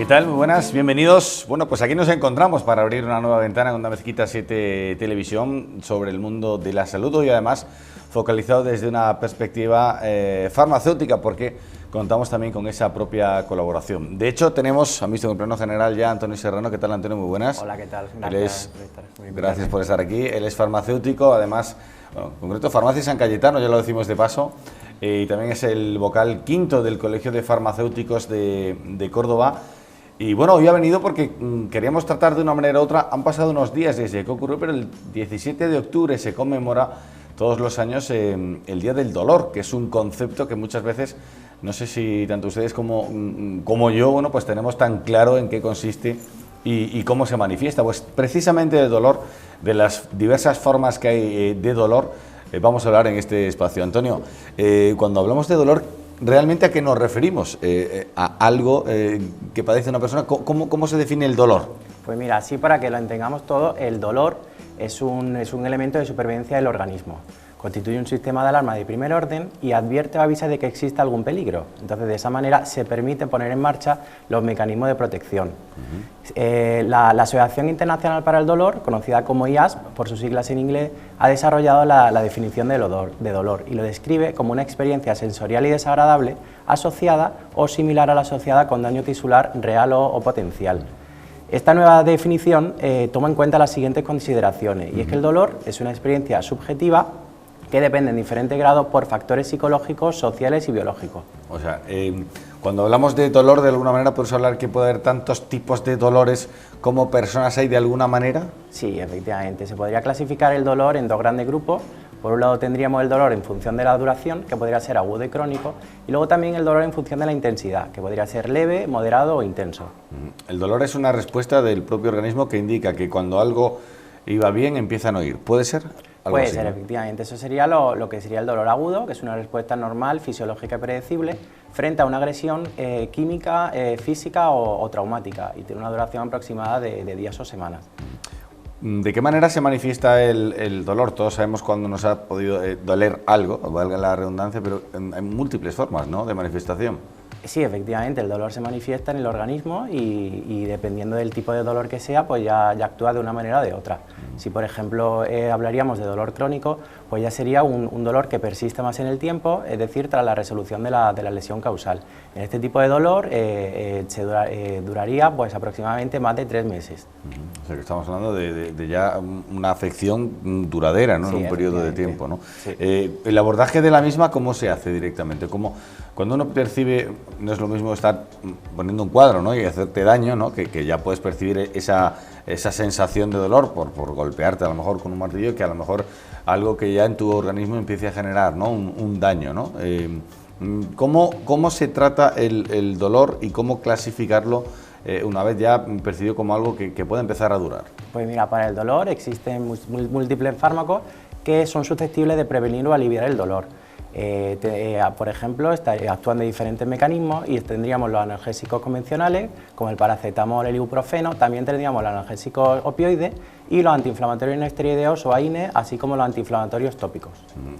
¿Qué tal? Muy buenas, bienvenidos. Bueno, pues aquí nos encontramos para abrir una nueva ventana en Onda Mezquita 7 Televisión sobre el mundo de la salud y además focalizado desde una perspectiva farmacéutica, porque contamos también con esa propia colaboración. De hecho, tenemos a mi plano general ya Antonio Serrano. ¿Qué tal, Antonio? Muy buenas. Hola, ¿qué tal? Gracias por estar aquí. Él es farmacéutico, además, bueno, en concreto Farmacia San Cayetano, ya lo decimos de paso, y también es el vocal quinto del Colegio de Farmacéuticos de Córdoba. Y bueno, hoy ha venido porque queríamos tratar de una manera u otra. Han pasado unos días desde que ocurrió, pero el 17 de octubre se conmemora todos los años el Día del Dolor, que es un concepto que muchas veces, no sé si tanto ustedes como yo, bueno, pues tenemos tan claro en qué consiste y cómo se manifiesta. Pues precisamente del dolor, de las diversas formas que hay de dolor, vamos a hablar en este espacio. Antonio, cuando hablamos de dolor, ¿realmente a qué nos referimos? ¿A algo que padece una persona? ¿Cómo se define el dolor? Pues mira, así para que lo entendamos todo, el dolor es un elemento de supervivencia del organismo. Constituye un sistema de alarma de primer orden y advierte o avisa de que existe algún peligro. Entonces, de esa manera se permite poner en marcha los mecanismos de protección. La Asociación Internacional para el Dolor, conocida como IASP, por sus siglas en inglés, ha desarrollado la definición de dolor y lo describe como una experiencia sensorial y desagradable asociada o similar a la asociada con daño tisular real o potencial. Esta nueva definición toma en cuenta las siguientes consideraciones, y es que el dolor es una experiencia subjetiva que depende en diferente grado por factores psicológicos, sociales y biológicos. O sea, cuando hablamos de dolor, de alguna manera, ¿podemos hablar que puede haber tantos tipos de dolores como personas hay de alguna manera? Sí, efectivamente. Se podría clasificar el dolor en dos grandes grupos. Por un lado tendríamos el dolor en función de la duración, que podría ser agudo y crónico, y luego también el dolor en función de la intensidad, que podría ser leve, moderado o intenso. El dolor es una respuesta del propio organismo que indica que cuando algo iba bien empieza a no ir. ¿Puede ser? Puede ser, efectivamente. Eso sería lo que sería el dolor agudo, que es una respuesta normal, fisiológica y predecible, frente a una agresión química, física o traumática, y tiene una duración aproximada de días o semanas. ¿De qué manera se manifiesta el dolor? Todos sabemos cuándo nos ha podido doler algo, valga la redundancia, pero hay múltiples formas, ¿no?, de manifestación. Sí, efectivamente, el dolor se manifiesta en el organismo y dependiendo del tipo de dolor que sea, pues ya actúa de una manera o de otra. Si, por ejemplo, hablaríamos de dolor crónico, pues ya sería un dolor que persiste más en el tiempo, es decir, tras la resolución de la lesión causal. En este tipo de dolor duraría pues aproximadamente más de 3 meses. O sea que estamos hablando de ya una afección duradera, ¿no?, sí, en un periodo de tiempo, ¿no? Sí. El abordaje de la misma, ¿cómo se hace directamente? Cuando uno percibe, no es lo mismo estar poniendo un cuadro, ¿no?, y hacerte daño, ¿no?, que ya puedes percibir esa sensación de dolor por golpearte a lo mejor con un martillo, que a lo mejor algo que ya en tu organismo empiece a generar, ¿no?, un daño, ¿no? ¿Cómo se trata el dolor y cómo clasificarlo una vez ya percibido como algo que puede empezar a durar? Pues mira, para el dolor existen múltiples fármacos que son susceptibles de prevenir o aliviar el dolor. Por ejemplo, actúan de diferentes mecanismos y tendríamos los analgésicos convencionales, como el paracetamol, el ibuprofeno, también tendríamos los analgésicos opioides y los antiinflamatorios no esteroideos o AINE, así como los antiinflamatorios tópicos.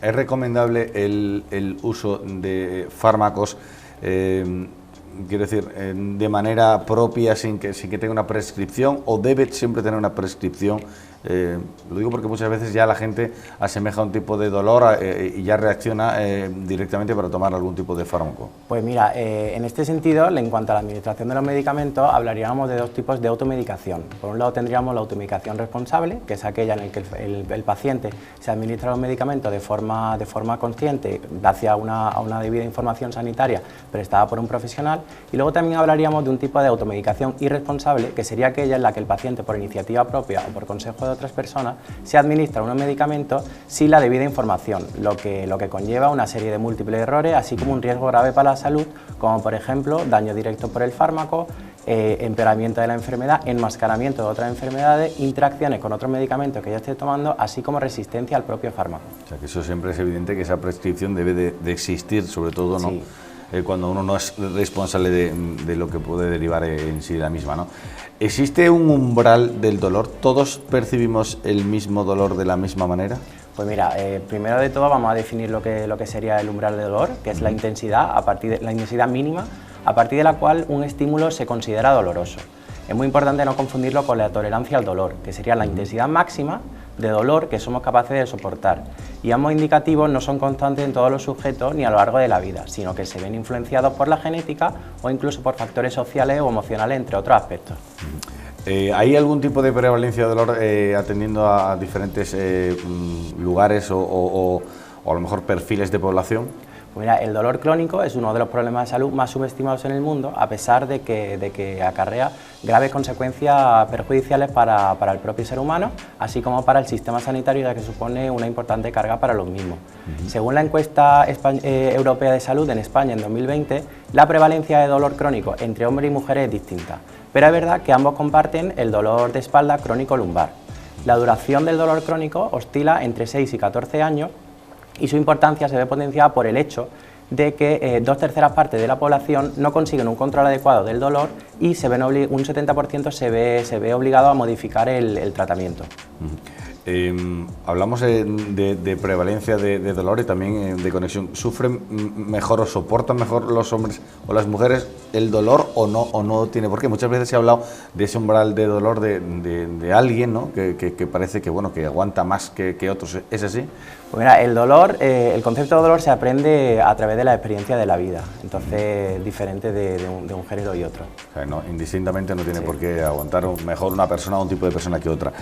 ¿Es recomendable el uso de fármacos, quiero decir, de manera propia, sin que tenga una prescripción, o debe siempre tener una prescripción? Lo digo porque muchas veces ya la gente asemeja un tipo de dolor y ya reacciona directamente para tomar algún tipo de fármaco. Pues mira, en este sentido, en cuanto a la administración de los medicamentos, hablaríamos de dos tipos de automedicación. Por un lado tendríamos la automedicación responsable, que es aquella en la que el paciente se administra los medicamentos de forma consciente, gracias a una debida información sanitaria prestada por un profesional. Y luego también hablaríamos de un tipo de automedicación irresponsable, que sería aquella en la que el paciente, por iniciativa propia o por consejo de otras personas, se administra unos medicamentos sin la debida información, lo que conlleva una serie de múltiples errores, así como un riesgo grave para la salud, como por ejemplo daño directo por el fármaco, empeoramiento de la enfermedad, enmascaramiento de otras enfermedades, interacciones con otros medicamentos que ya esté tomando, así como resistencia al propio fármaco. O sea que eso siempre es evidente que esa prescripción debe de existir, sobre todo, ¿no?, sí, cuando uno no es responsable de lo que puede derivar en sí de la misma, ¿no? ¿Existe un umbral del dolor? ¿Todos percibimos el mismo dolor de la misma manera? Pues mira, primero de todo vamos a definir lo que sería el umbral de dolor, que es la intensidad, a partir de la intensidad mínima a partir de la cual un estímulo se considera doloroso. Es muy importante no confundirlo con la tolerancia al dolor, que sería la intensidad máxima de dolor que somos capaces de soportar. Y ambos indicativos no son constantes en todos los sujetos ni a lo largo de la vida, sino que se ven influenciados por la genética o incluso por factores sociales o emocionales, entre otros aspectos. ¿Hay algún tipo de prevalencia de dolor atendiendo a diferentes lugares o a lo mejor perfiles de población? Pues mira, el dolor crónico es uno de los problemas de salud más subestimados en el mundo, a pesar de que acarrea graves consecuencias perjudiciales para el propio ser humano, así como para el sistema sanitario, ya que supone una importante carga para los mismos. Según la encuesta europea de salud en España en 2020, la prevalencia de dolor crónico entre hombres y mujeres es distinta, pero es verdad que ambos comparten el dolor de espalda crónico lumbar. La duración del dolor crónico oscila entre 6 y 14 años, y su importancia se ve potenciada por el hecho de que 2/3 partes de la población no consiguen un control adecuado del dolor y un 70% se ve obligado a modificar el tratamiento. Hablamos de prevalencia de dolor y también de conexión. ¿Sufren mejor o soportan mejor los hombres o las mujeres el dolor o no tiene por qué? Muchas veces se ha hablado de ese umbral de dolor de alguien, ¿no? que parece que, bueno, que aguanta más que otros. ¿Es así? Pues mira, el dolor, el concepto de dolor se aprende a través de la experiencia de la vida, entonces es diferente de un género y otro. O sea, indistintamente no tiene por qué aguantar mejor una persona o un tipo de persona que otra.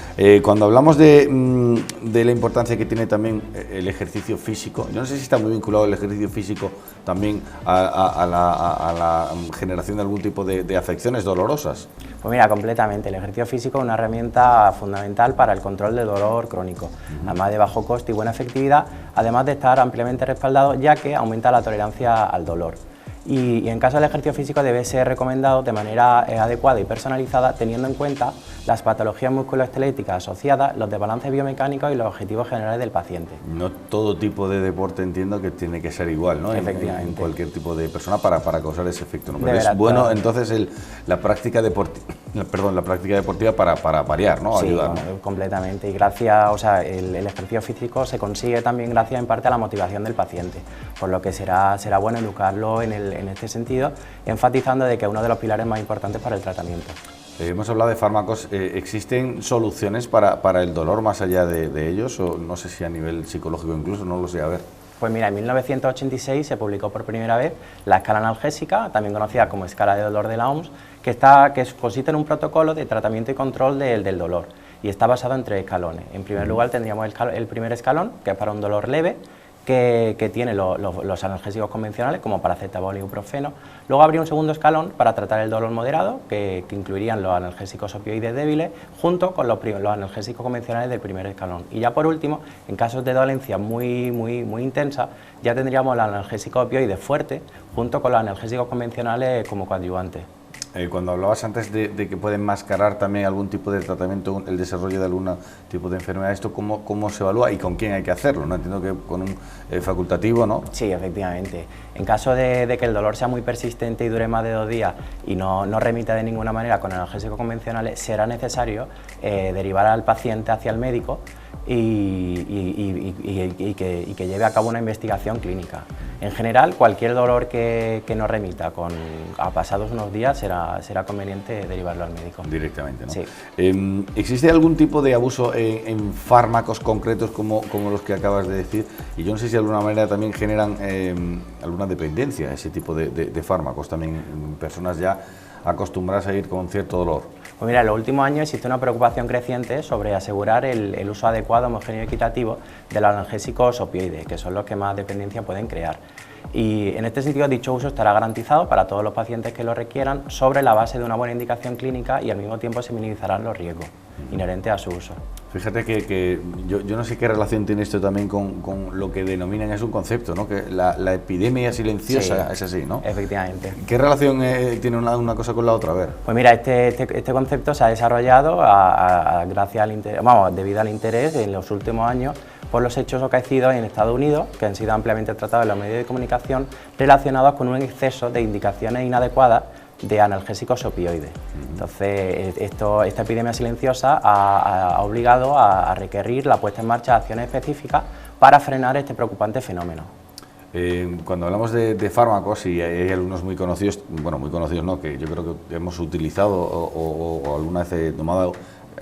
Cuando hablamos de la importancia que tiene también el ejercicio físico, yo no sé si está muy vinculado el ejercicio físico también a la generación de algún tipo de afecciones dolorosas. Pues mira, completamente. El ejercicio físico es una herramienta fundamental para el control del dolor crónico, además de bajo coste y buena efectividad, además de estar ampliamente respaldado, ya que aumenta la tolerancia al dolor. Y en caso del ejercicio físico debe ser recomendado de manera adecuada y personalizada, teniendo en cuenta las patologías musculoesqueléticas asociadas, los desbalances biomecánicos y los objetivos generales del paciente. No todo tipo de deporte entiendo que tiene que ser igual, ¿no? Efectivamente. En cualquier tipo de persona para causar ese efecto, ¿no? Pero es bueno entonces la práctica deportiva para variar, ¿no? Sí, ayudar, bueno, ¿no? Completamente. Y gracias, el ejercicio físico se consigue también gracias en parte a la motivación del paciente, por lo que será bueno educarlo en este sentido, enfatizando de que es uno de los pilares más importantes para el tratamiento. Hemos hablado de fármacos. ¿Existen soluciones para el dolor más allá de ellos? O no sé si a nivel psicológico incluso, no lo sé, a ver. Pues mira, en 1986 se publicó por primera vez la escala analgésica, también conocida como escala de dolor de la OMS, que consiste en un protocolo de tratamiento y control del dolor y está basado en 3 escalones. En primer lugar tendríamos el primer escalón, que es para un dolor leve, que tiene los analgésicos convencionales como paracetamol y ibuprofeno. Luego habría un segundo escalón para tratar el dolor moderado, que incluirían los analgésicos opioides débiles junto con los analgésicos convencionales del primer escalón. Y ya por último, en casos de dolencia muy intensa, ya tendríamos los analgésicos opioides fuertes junto con los analgésicos convencionales como coadyuvantes. Cuando hablabas antes de que puede enmascarar también algún tipo de tratamiento, el desarrollo de algún tipo de enfermedad, ¿esto cómo se evalúa y con quién hay que hacerlo? ¿No? Entiendo que con un facultativo, ¿no? Sí, efectivamente. En caso de que el dolor sea muy persistente y dure más de 2 días y no remita de ninguna manera con analgésicos convencionales, será necesario derivar al paciente hacia el médico y que lleve a cabo una investigación clínica. En general, cualquier dolor que no remita a pasados unos días será conveniente derivarlo al médico. Directamente, ¿no? Sí. ¿Existe algún tipo de abuso en fármacos concretos como los que acabas de decir? Y yo no sé si de alguna manera también generan alguna dependencia ese tipo de fármacos, también en personas ya acostumbradas a ir con cierto dolor. Pues mira, en los últimos años existe una preocupación creciente sobre asegurar el uso adecuado, homogéneo y equitativo de los analgésicos opioides, que son los que más dependencia pueden crear. Y en este sentido, dicho uso estará garantizado para todos los pacientes que lo requieran sobre la base de una buena indicación clínica y al mismo tiempo se minimizarán los riesgos inherentes a su uso. Fíjate que yo no sé qué relación tiene esto también con lo que denominan, es un concepto, ¿no? Que la epidemia silenciosa, sí, es así, ¿no? Efectivamente. ¿Qué relación tiene una cosa con la otra? A ver. Pues mira, este concepto se ha desarrollado debido al interés en los últimos años por los hechos acaecidos en Estados Unidos, que han sido ampliamente tratados en los medios de comunicación, relacionados con un exceso de indicaciones inadecuadas de analgésicos opioides. Entonces, esta epidemia silenciosa ha obligado a requerir la puesta en marcha de acciones específicas para frenar este preocupante fenómeno. Cuando hablamos de fármacos, y hay algunos muy conocidos, bueno, muy conocidos no, que yo creo que hemos utilizado o alguna vez tomado,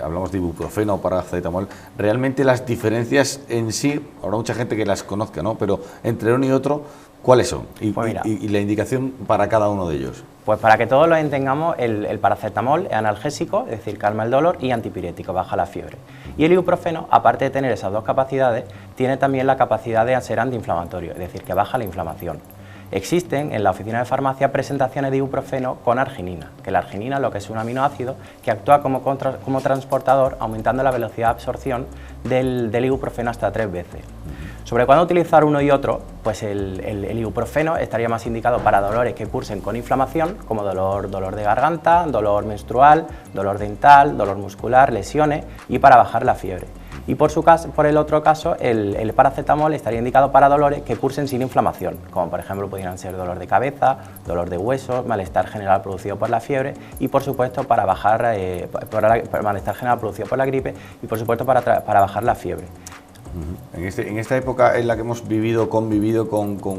hablamos de ibuprofeno o paracetamol, realmente las diferencias en sí, habrá mucha gente que las conozca, ¿no? Pero entre uno y otro, ¿cuáles son? Y la indicación para cada uno de ellos. Pues para que todos lo entendamos, el paracetamol es analgésico, es decir, calma el dolor, y antipirético, baja la fiebre. Y el ibuprofeno, aparte de tener esas dos capacidades, tiene también la capacidad de ser antiinflamatorio, es decir, que baja la inflamación. Existen en la oficina de farmacia presentaciones de ibuprofeno con arginina, que la arginina lo que es un aminoácido que actúa como transportador, aumentando la velocidad de absorción del ibuprofeno hasta 3 veces. Sobre cuándo utilizar uno y otro, pues el ibuprofeno estaría más indicado para dolores que cursen con inflamación, como dolor de garganta, dolor menstrual, dolor dental, dolor muscular, lesiones, y para bajar la fiebre. Y por el otro caso, el paracetamol estaría indicado para dolores que cursen sin inflamación, como por ejemplo pudieran ser dolor de cabeza, dolor de huesos, malestar general producido por la fiebre, y por supuesto para bajar malestar general producido por la gripe, y por supuesto para bajar la fiebre. En esta época en la que hemos convivido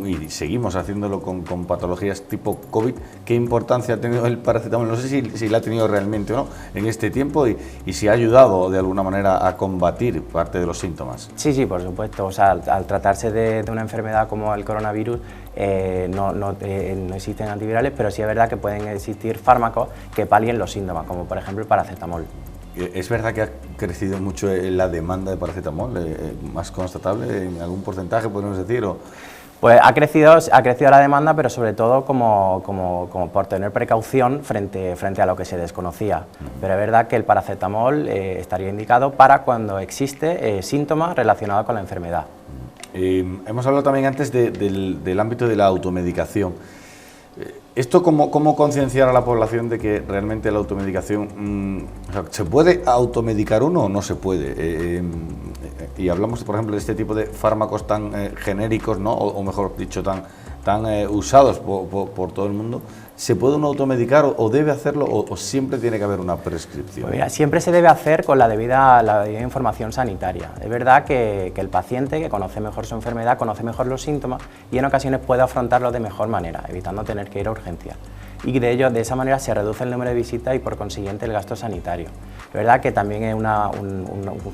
y seguimos haciéndolo con patologías tipo COVID, ¿qué importancia ha tenido el paracetamol? No sé si la ha tenido realmente o no en este tiempo y si ha ayudado de alguna manera a combatir parte de los síntomas. Sí, por supuesto. O sea, al tratarse de una enfermedad como el coronavirus, no existen antivirales, pero sí es verdad que pueden existir fármacos que palien los síntomas, como por ejemplo el paracetamol. ¿Es verdad que ha crecido mucho la demanda de paracetamol? ¿Más constatable en algún porcentaje, podemos decir? Pues ha crecido la demanda, pero sobre todo como por tener precaución frente a lo que se desconocía. Pero es verdad que el paracetamol estaría indicado para cuando existe síntomas relacionados con la enfermedad. Hemos hablado también antes del ámbito de la automedicación. ¿Esto cómo concienciar a la población de que realmente la automedicación, ¿se puede automedicar uno o no se puede? Y hablamos, por ejemplo, de este tipo de fármacos tan genéricos, ¿no? O mejor dicho, tan usados por todo el mundo. ¿Se puede uno automedicar o debe hacerlo o siempre tiene que haber una prescripción? Pues mira, siempre se debe hacer con la debida información sanitaria. Es verdad que el paciente, que conoce mejor su enfermedad, conoce mejor los síntomas y en ocasiones puede afrontarlo de mejor manera, evitando tener que ir a urgencias. Y de esa manera se reduce el número de visitas y por consiguiente el gasto sanitario. Es verdad que también es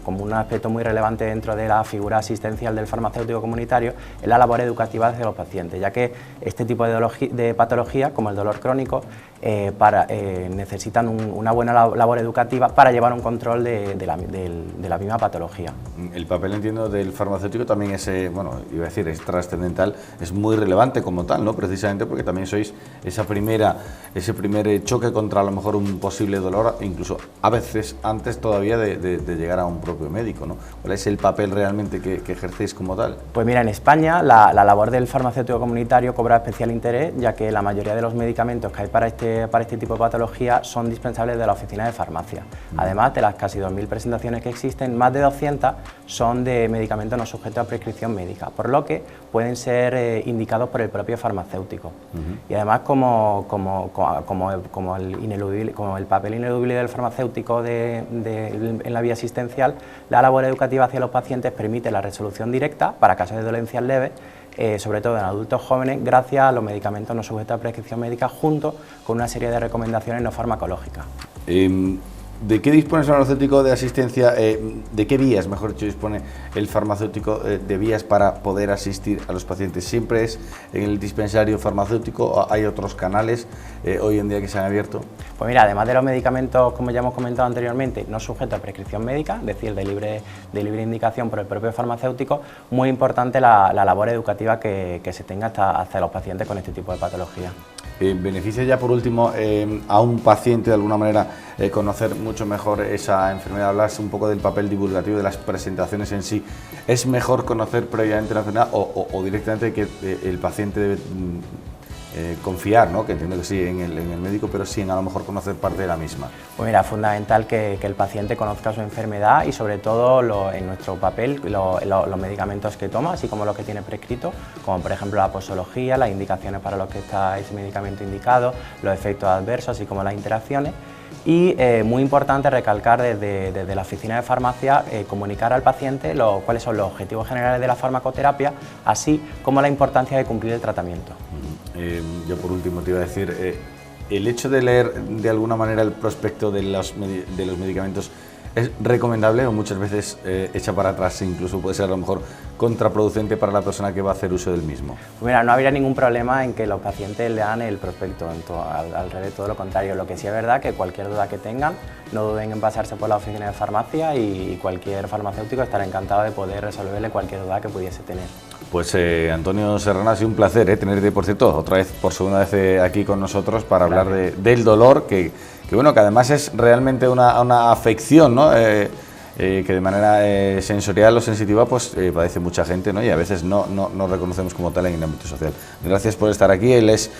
como un aspecto muy relevante dentro de la figura asistencial del farmacéutico comunitario es la labor educativa hacia los pacientes, ya que este tipo de patologías, como el dolor crónico, necesitan una buena labor educativa para llevar un control de la misma patología. El papel, entiendo, del farmacéutico también es, es trascendental, es muy relevante como tal, ¿no? Precisamente porque también sois ese primer choque contra a lo mejor un posible dolor, incluso a veces antes todavía de llegar a un propio médico, ¿no? ¿Cuál es el papel realmente que ejercéis como tal? Pues mira, en España la labor del farmacéutico comunitario cobra especial interés, ya que la mayoría de los medicamentos que hay para este tipo de patología son dispensables de la oficina de farmacia. Además de las casi 2.000 presentaciones que existen, más de 200 son de medicamentos no sujetos a prescripción médica, por lo que pueden ser indicados por el propio farmacéutico. Y además, como el papel ineludible del farmacéutico en la vía asistencial, la labor educativa hacia los pacientes permite la resolución directa para casos de dolencias leves, sobre todo en adultos jóvenes, gracias a los medicamentos no sujetos a prescripción médica, junto con una serie de recomendaciones no farmacológicas. ¿De qué dispone el farmacéutico de asistencia? ¿De qué vías, mejor dicho, dispone el farmacéutico de vías para poder asistir a los pacientes? ¿Siempre es en el dispensario farmacéutico o hay otros canales hoy en día que se han abierto? Pues mira, además de los medicamentos, como ya hemos comentado anteriormente, no sujetos a prescripción médica, es decir, de libre indicación por el propio farmacéutico, muy importante la labor educativa que se tenga hacia los pacientes con este tipo de patología. ¿Beneficia ya por último a un paciente de alguna manera conocer mucho mejor esa enfermedad? Hablas un poco del papel divulgativo de las presentaciones en sí. ¿Es mejor conocer previamente la enfermedad o directamente que el paciente debe confiar, ¿no? Que entiendo que sí en el médico, pero sí en a lo mejor conocer parte de la misma? Pues mira, es fundamental que el paciente conozca su enfermedad y sobre todo en nuestro papel los medicamentos que toma, así como los que tiene prescrito, como por ejemplo la posología, las indicaciones para los que está ese medicamento indicado, los efectos adversos, así como las interacciones. Y muy importante recalcar desde la oficina de farmacia, comunicar al paciente cuáles son los objetivos generales de la farmacoterapia, así como la importancia de cumplir el tratamiento. Yo por último te iba a decir, el hecho de leer de alguna manera el prospecto de los medicamentos es recomendable o muchas veces echa para atrás, incluso puede ser a lo mejor contraproducente para la persona que va a hacer uso del mismo. Pues mira, no habría ningún problema en que los pacientes lean el prospecto, al revés, todo lo contrario. Lo que sí es verdad que cualquier duda que tengan, no duden en pasarse por la oficina de farmacia y cualquier farmacéutico estará encantado de poder resolverle cualquier duda que pudiese tener. Pues Antonio Serrano, ha sido un placer tenerte, por cierto, otra vez, por segunda vez aquí con nosotros para hablar del dolor, que bueno, que además es realmente una afección, ¿no? Que de manera sensorial o sensitiva pues padece mucha gente, ¿no? Y a veces no reconocemos como tal en el ámbito social. Gracias por estar aquí. Él es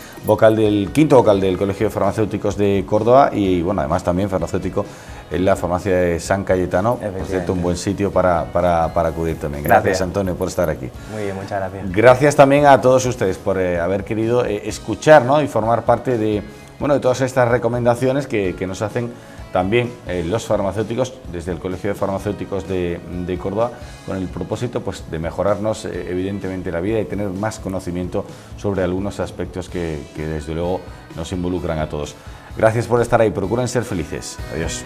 quinto vocal del Colegio de Farmacéuticos de Córdoba y bueno, además también farmacéutico en la farmacia de San Cayetano. Por cierto, un buen sitio para acudir también. Gracias, Antonio, por estar aquí. Muy bien, muchas gracias. Gracias también a todos ustedes por haber querido escuchar, ¿no? Y formar parte de todas estas recomendaciones que nos hacen también los farmacéuticos desde el Colegio de Farmacéuticos de Córdoba, con el propósito pues, de mejorarnos evidentemente la vida y tener más conocimiento sobre algunos aspectos que desde luego nos involucran a todos. Gracias por estar ahí, procuren ser felices. Adiós.